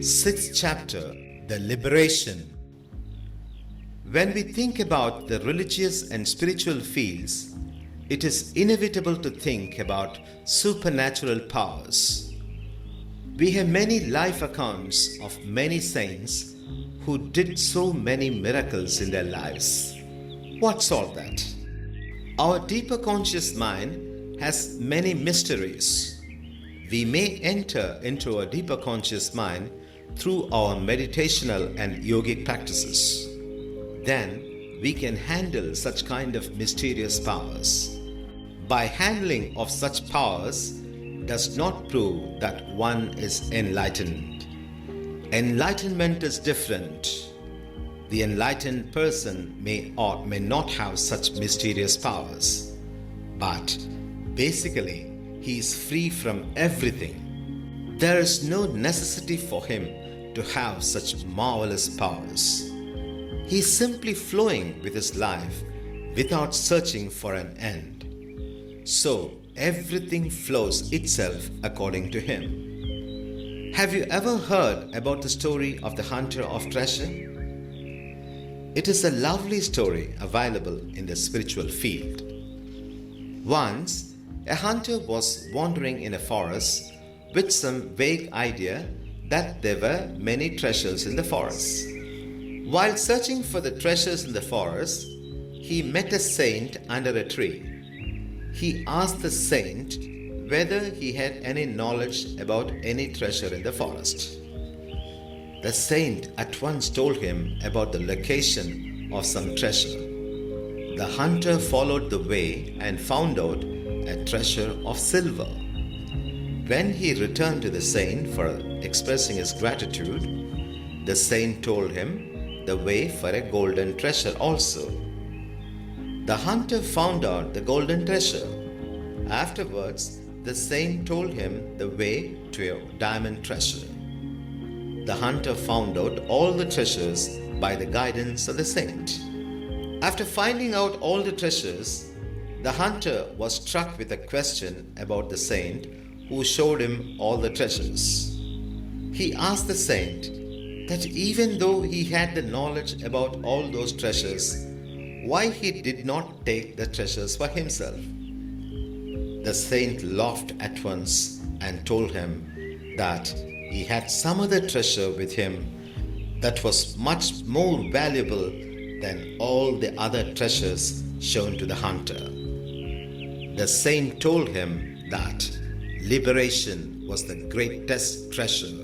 Sixth chapter, the liberation. When we think about the religious and spiritual fields, it is inevitable to think about supernatural powers. We have many life accounts of many saints who did so many miracles in their lives. What's all that? Our deeper conscious mind has many mysteries. We may enter into a deeper conscious mind through our meditational and yogic practices. Then we can handle such kind of mysterious powers. By handling of such powers does not prove that one is enlightened. Enlightenment is different. The enlightened person may or may not have such mysterious powers, but basically he is free from everything. There is no necessity for him to have such marvelous powers. He is simply flowing with his life without searching for an end. So everything flows itself according to him. Have you ever heard about the story of the hunter of treasure? It is a lovely story available in the spiritual field. Once, a hunter was wandering in a forest with some vague idea that there were many treasures in the forest. While searching for the treasures in the forest, he met a saint under a tree. He asked the saint whether he had any knowledge about any treasure in the forest. The saint at once told him about the location of some treasure. The hunter followed the way and found out a treasure of silver. When he returned to the saint for expressing his gratitude, the saint told him the way for a golden treasure also. The hunter found out the golden treasure. Afterwards, the saint told him the way to a diamond treasure. The hunter found out all the treasures by the guidance of the saint. After finding out all the treasures, the hunter was struck with a question about the saint who showed him all the treasures. He asked the saint that even though he had the knowledge about all those treasures, why he did not take the treasures for himself. The saint laughed at once and told him that he had some other treasure with him that was much more valuable than all the other treasures shown to the hunter. The saint told him that liberation was the greatest treasure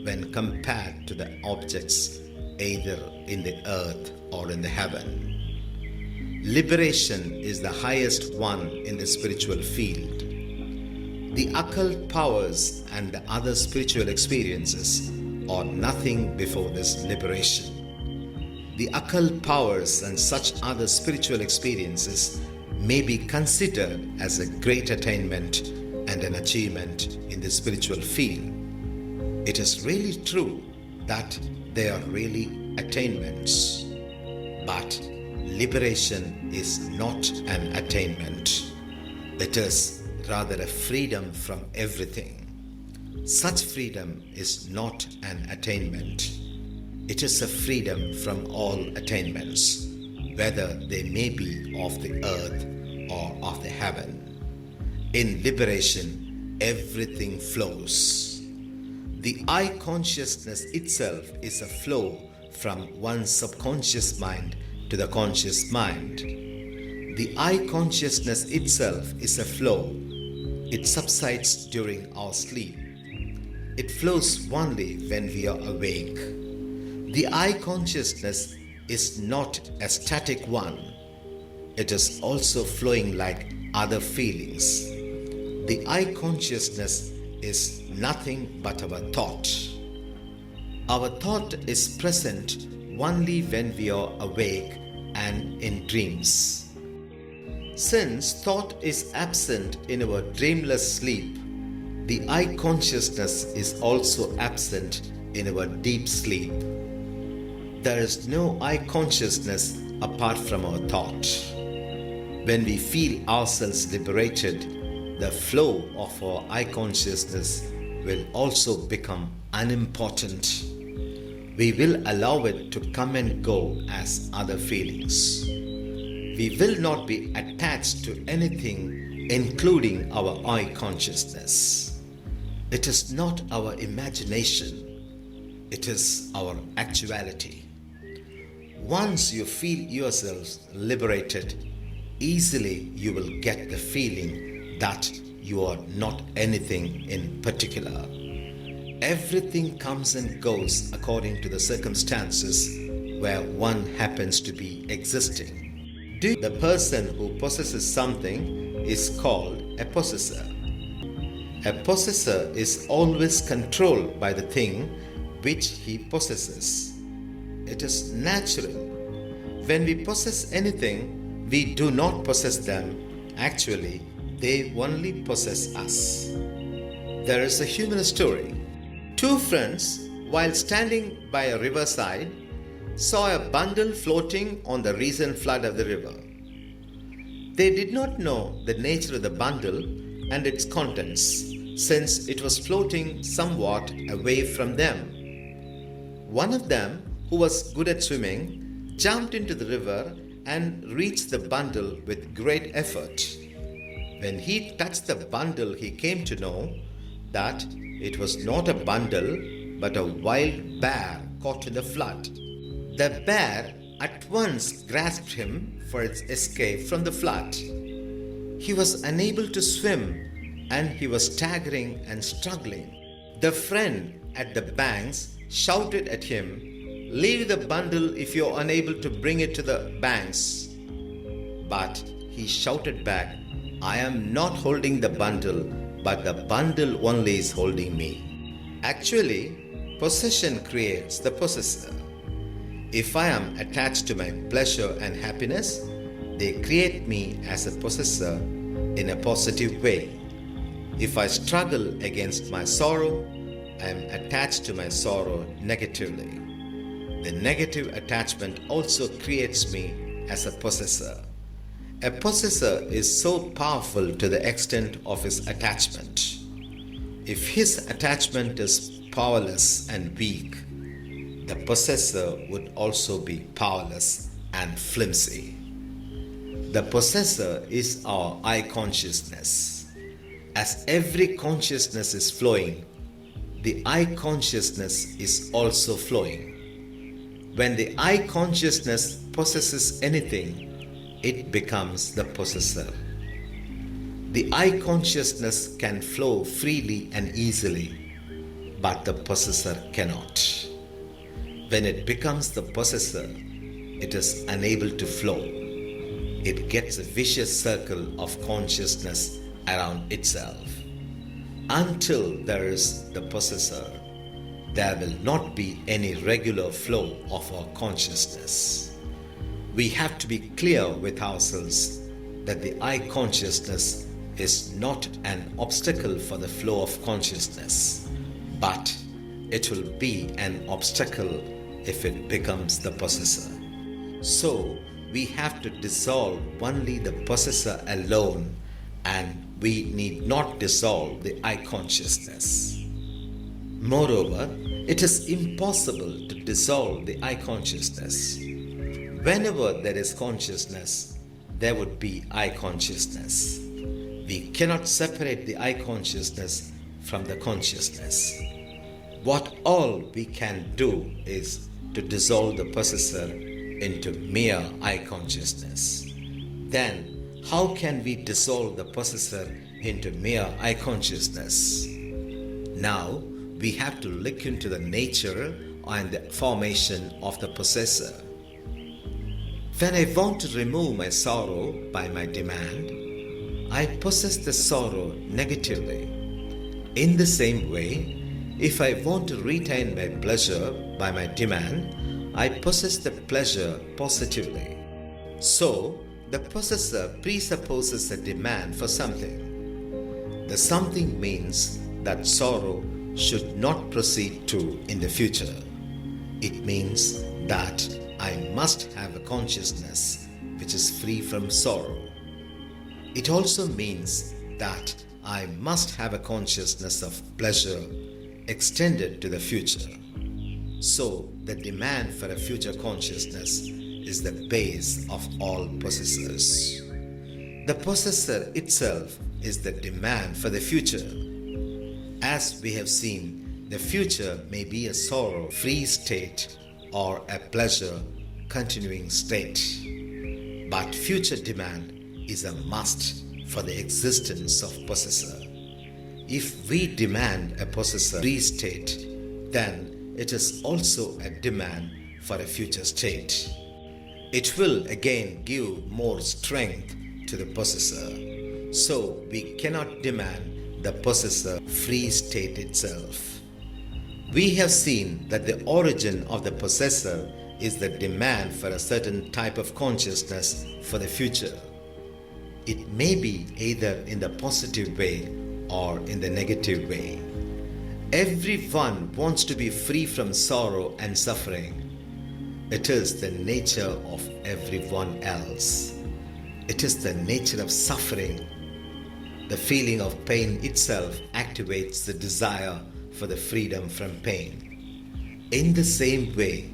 when compared to the objects either in the earth or in the heaven. Liberation is the highest one in the spiritual field. The occult powers and the other spiritual experiences are nothing before this liberation. The occult powers and such other spiritual experiences may be considered as a great attainment and an achievement in the spiritual field. It is really true that they are really attainments, but liberation is not an attainment. It is rather a freedom from everything. Such freedom is not an attainment. It is a freedom from all attainments, whether they may be of the earth or of the heaven. In liberation, everything flows. The I consciousness itself is a flow from one's subconscious mind to the conscious mind. The I consciousness itself is a flow. It subsides during our sleep. It flows only when we are awake. The I consciousness is not a static one. It is also flowing like other feelings. The I consciousness is nothing but our thought. Our thought is present only when we are awake and in dreams. Since thought is absent in our dreamless sleep, the I consciousness is also absent in our deep sleep. There is no I consciousness apart from our thought. When we feel ourselves liberated, the flow of our I consciousness will also become unimportant. We will allow it to come and go as other feelings. We will not be attached to anything, including our I consciousness. It is not our imagination, it is our actuality. Once you feel yourselves liberated, easily you will get the feeling that you are not anything in particular. Everything comes and goes according to the circumstances where one happens to be existing. The person who possesses something is called a possessor. A possessor is always controlled by the thing which he possesses. It is natural. When we possess anything, we do not possess them. Actually, they only possess us. There is a human story. Two friends, while standing by a riverside, saw a bundle floating on the recent flood of the river. They did not know the nature of the bundle and its contents, since it was floating somewhat away from them. One of them, who was good at swimming, jumped into the river and reached the bundle with great effort. When he touched the bundle, he came to know that it was not a bundle but a wild bear caught in the flood. The bear at once grasped him for its escape from the flood. He was unable to swim and he was staggering and struggling. The friend at the banks shouted at him, "Leave the bundle if you are unable to bring it to the banks." But he shouted back, "I am not holding the bundle, but the bundle only is holding me." Actually, possession creates the possessor. If I am attached to my pleasure and happiness, they create me as a possessor in a positive way. If I struggle against my sorrow, I am attached to my sorrow negatively. The negative attachment also creates me as a possessor. A possessor is so powerful to the extent of his attachment. If his attachment is powerless and weak, the possessor would also be powerless and flimsy. The possessor is our I consciousness. As every consciousness is flowing, the I consciousness is also flowing. When the I consciousness possesses anything, it becomes the possessor. The I consciousness can flow freely and easily, but the possessor cannot. When it becomes the possessor, it is unable to flow. It gets a vicious circle of consciousness around itself. Until there is the possessor, there will not be any regular flow of our consciousness. We have to be clear with ourselves that the I consciousness is not an obstacle for the flow of consciousness, but it will be an obstacle if it becomes the possessor. So we have to dissolve only the possessor alone, and we need not dissolve the I consciousness. Moreover, it is impossible to dissolve the I consciousness. Whenever there is consciousness, there would be I consciousness. We cannot separate the I consciousness from the consciousness. What all we can do is to dissolve the possessor into mere I consciousness. Then, how can we dissolve the possessor into mere I consciousness? Now, we have to look into the nature and the formation of the possessor. When I want to remove my sorrow by my demand, I possess the sorrow negatively. In the same way, if I want to retain my pleasure by my demand, I possess the pleasure positively. So, the possessor presupposes a demand for something. The something means that sorrow should not proceed to in the future. It means that I must have a consciousness which is free from sorrow. It also means that I must have a consciousness of pleasure extended to the future. So, the demand for a future consciousness is the base of all possessors. The possessor itself is the demand for the future. As we have seen, the future may be a sorrow-free state or a pleasure-continuing state. But future demand is a must for the existence of possessor. If we demand a possessor-free state, then it is also a demand for a future state. It will again give more strength to the possessor. So we cannot demand the possessor-free state itself. We have seen that the origin of the possessor is the demand for a certain type of consciousness for the future. It may be either in the positive way or in the negative way. Everyone wants to be free from sorrow and suffering. It is the nature of everyone else. It is the nature of suffering. The feeling of pain itself activates the desire for the freedom from pain. In the same way,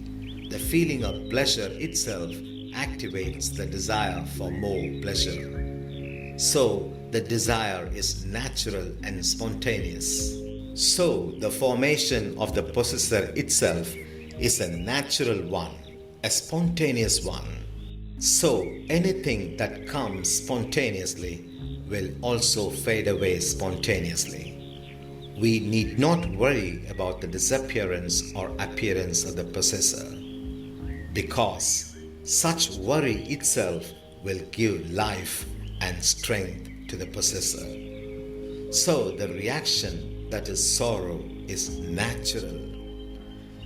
the feeling of pleasure itself activates the desire for more pleasure. So, the desire is natural and spontaneous. So, the formation of the possessor itself is a natural one, a spontaneous one. So, anything that comes spontaneously will also fade away spontaneously. We need not worry about the disappearance or appearance of the possessor, because such worry itself will give life and strength to the possessor. So the reaction that is sorrow is natural.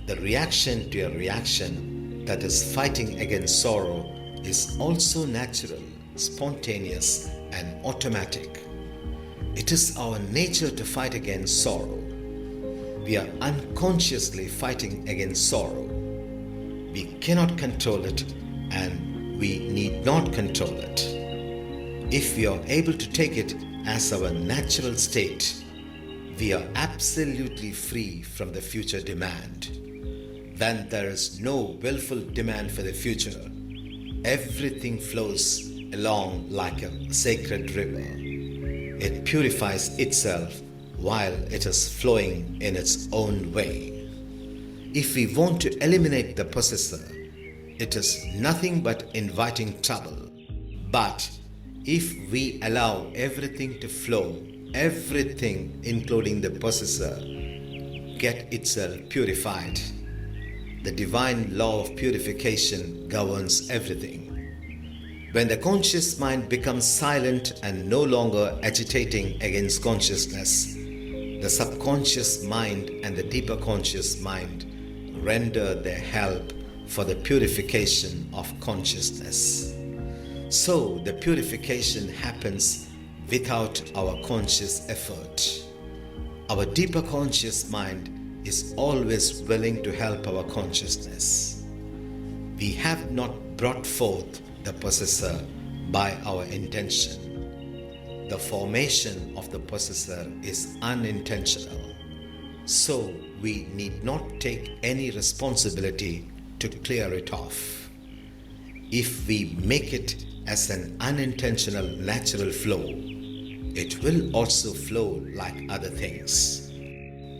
The reaction to a reaction that is fighting against sorrow is also natural, spontaneous, and automatic. It is our nature to fight against sorrow. We are unconsciously fighting against sorrow. We cannot control it, and we need not control it. If we are able to take it as our natural state, we are absolutely free from the future demand. When there is no willful demand for the future, everything flows along like a sacred river. It purifies itself while it is flowing in its own way. If we want to eliminate the possessor, it is nothing but inviting trouble. But if we allow everything to flow, everything, including the possessor, get itself purified. The divine law of purification governs everything. When the conscious mind becomes silent and no longer agitating against consciousness, the subconscious mind and the deeper conscious mind render their help for the purification of consciousness. So the purification happens without our conscious effort. Our deeper conscious mind is always willing to help our consciousness. We have not brought forth the possessor by our intention. The formation of the possessor is unintentional. So we need not take any responsibility to clear it off. If we make it as an unintentional natural flow, it will also flow like other things.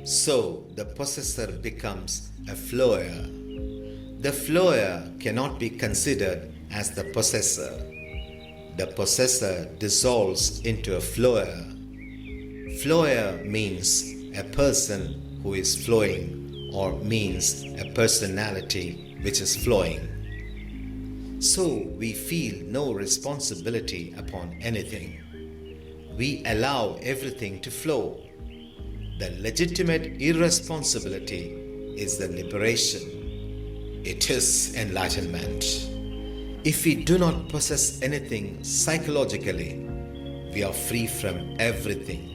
So the possessor becomes a flower. The flower cannot be considered as the possessor. The possessor dissolves into a flower. Flower means a person who is flowing, or means a personality which is flowing. So we feel no responsibility upon anything. We allow everything to flow. The legitimate irresponsibility is the liberation. It is enlightenment. If we do not possess anything psychologically, we are free from everything.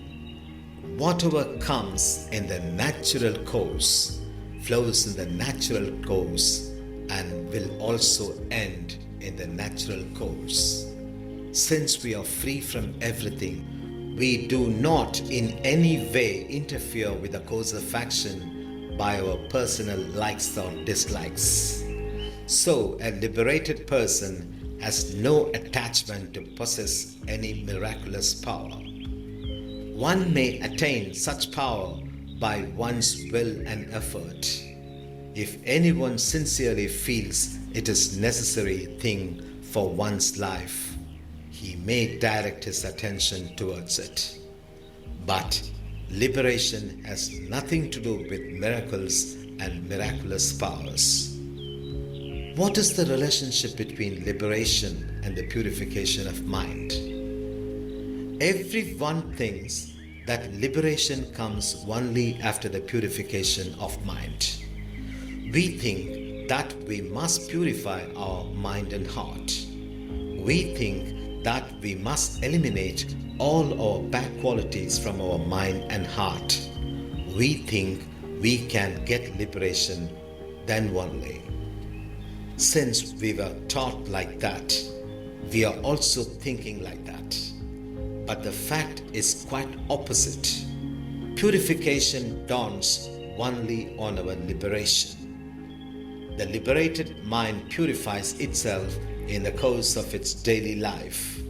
Whatever comes in the natural course flows in the natural course and will also end in the natural course. Since we are free from everything, We do not in any way interfere with the course of action by our personal likes or dislikes. So, a liberated person has no attachment to possess any miraculous power. One may attain such power by one's will and effort. If anyone sincerely feels it is a necessary thing for one's life, he may direct his attention towards it. But liberation has nothing to do with miracles and miraculous powers. What is the relationship between liberation and the purification of mind? Everyone thinks that liberation comes only after the purification of mind. We think that we must purify our mind and heart. We think that we must eliminate all our bad qualities from our mind and heart. We think we can get liberation then only. Since we were taught like that, we are also thinking like that. But the fact is quite opposite. Purification dawns only on our liberation. The liberated mind purifies itself in the course of its daily life.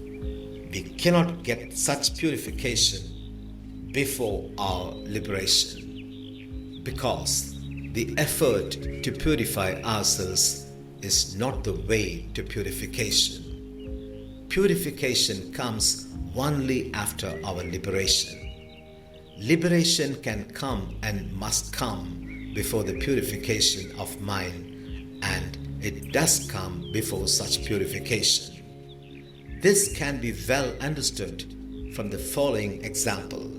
We cannot get such purification before our liberation, because the effort to purify ourselves is not the way to purification. Purification comes only after our liberation. Liberation can come and must come before the purification of mind, and it does come before such purification. This can be well understood from the following example.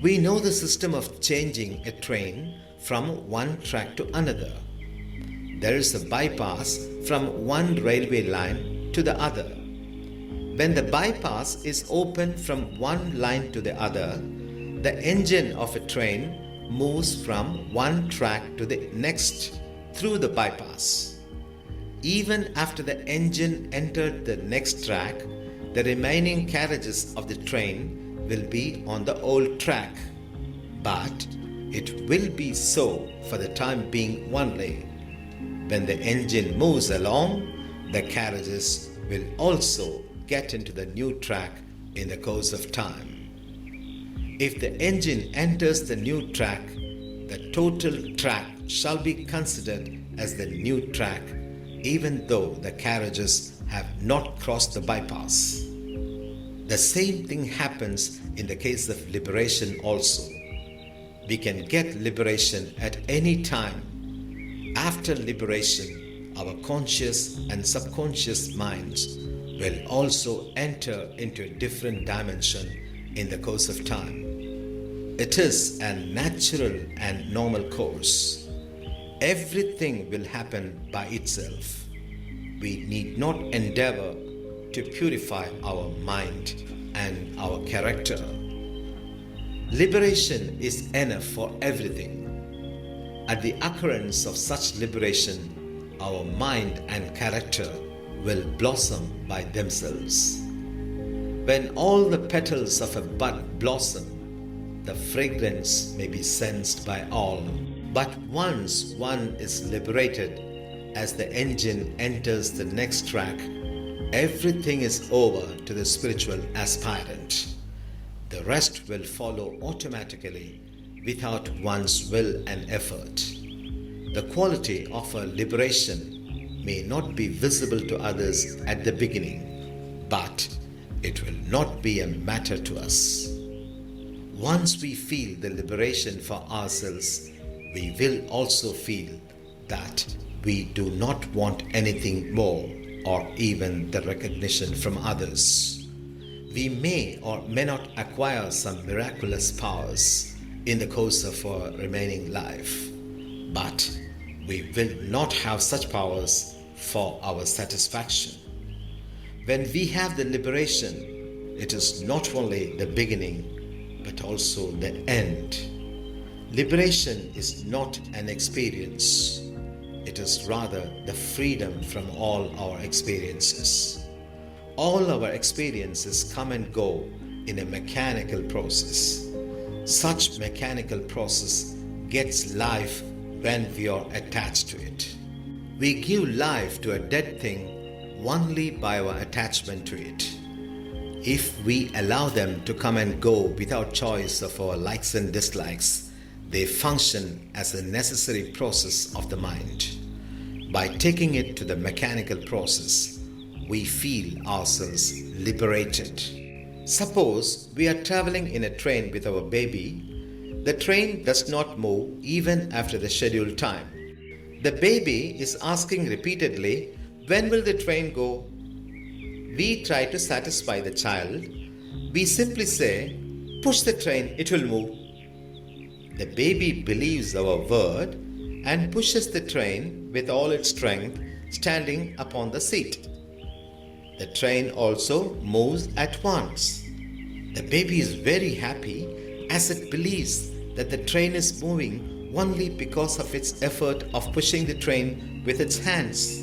We know the system of changing a train from one track to another. There is a bypass from one railway line to the other. When the bypass is opened from one line to the other, the engine of a train moves from one track to the next through the bypass. Even after the engine entered the next track, the remaining carriages of the train will be on the old track. But it will be so for the time being only. When the engine moves along, the carriages will also get into the new track in the course of time. If the engine enters the new track, the total track shall be considered as the new track, even though the carriages have not crossed the bypass. The same thing happens in the case of liberation also. We can get liberation at any time. After liberation, our conscious and subconscious minds will also enter into a different dimension in the course of time. It is a natural and normal course. Everything will happen by itself. We need not endeavor to purify our mind and our character. Liberation is enough for everything. At the occurrence of such liberation, our mind and character will blossom by themselves. When all the petals of a bud blossom, the fragrance may be sensed by all. But once one is liberated, as the engine enters the next track, everything is over to the spiritual aspirant. The rest will follow automatically without one's will and effort. The quality of a liberation may not be visible to others at the beginning, but it will not be a matter to us. Once we feel the liberation for ourselves, we will also feel that we do not want anything more or even the recognition from others. We may or may not acquire some miraculous powers in the course of our remaining life, but we will not have such powers for our satisfaction. When we have the liberation, it is not only the beginning but also the end. Liberation is not an experience. It is rather the freedom from all our experiences. All our experiences come and go in a mechanical process. Such mechanical process gets life when we are attached to it. We give life to a dead thing only by our attachment to it. If we allow them to come and go without choice of our likes and dislikes, they function as a necessary process of the mind. By taking it to the mechanical process, we feel ourselves liberated. Suppose we are traveling in a train with our baby. The train does not move even after the scheduled time. The baby is asking repeatedly, "When will the train go?" We try to satisfy the child. We simply say, "Push the train, it will move." The baby believes our word and pushes the train with all its strength, standing upon the seat. The train also moves at once. The baby is very happy as it believes that the train is moving only because of its effort of pushing the train with its hands.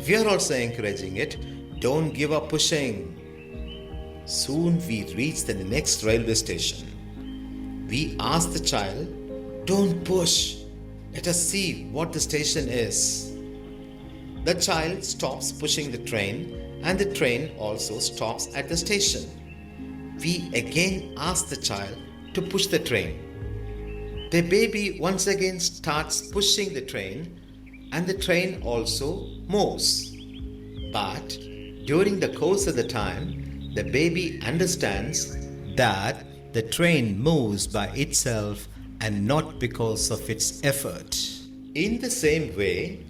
We are also encouraging it, "Don't give up pushing." Soon we reach the next railway station. We ask the child, "Don't push. Let us see what the station is." The child stops pushing the train and the train also stops at the station. We again ask the child to push the train. The baby once again starts pushing the train and the train also moves. But during the course of the time, the baby understands that the train moves by itself and not because of its effort. In the same way,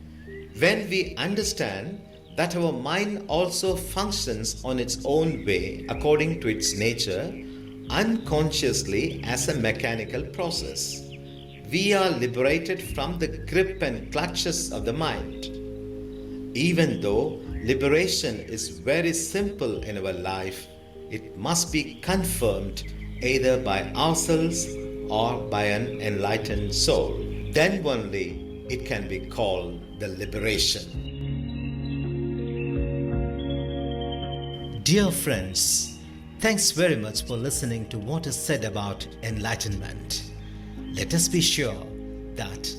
when we understand that our mind also functions on its own way according to its nature, unconsciously as a mechanical process, we are liberated from the grip and clutches of the mind. Even though liberation is very simple in our life, it must be confirmed either by ourselves or by an enlightened soul. Then only it can be called the liberation. Dear friends, thanks very much for listening to what is said about enlightenment. Let us be sure that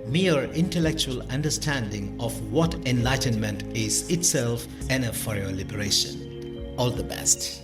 mere intellectual understanding of what enlightenment is itself enough for your liberation. All the best.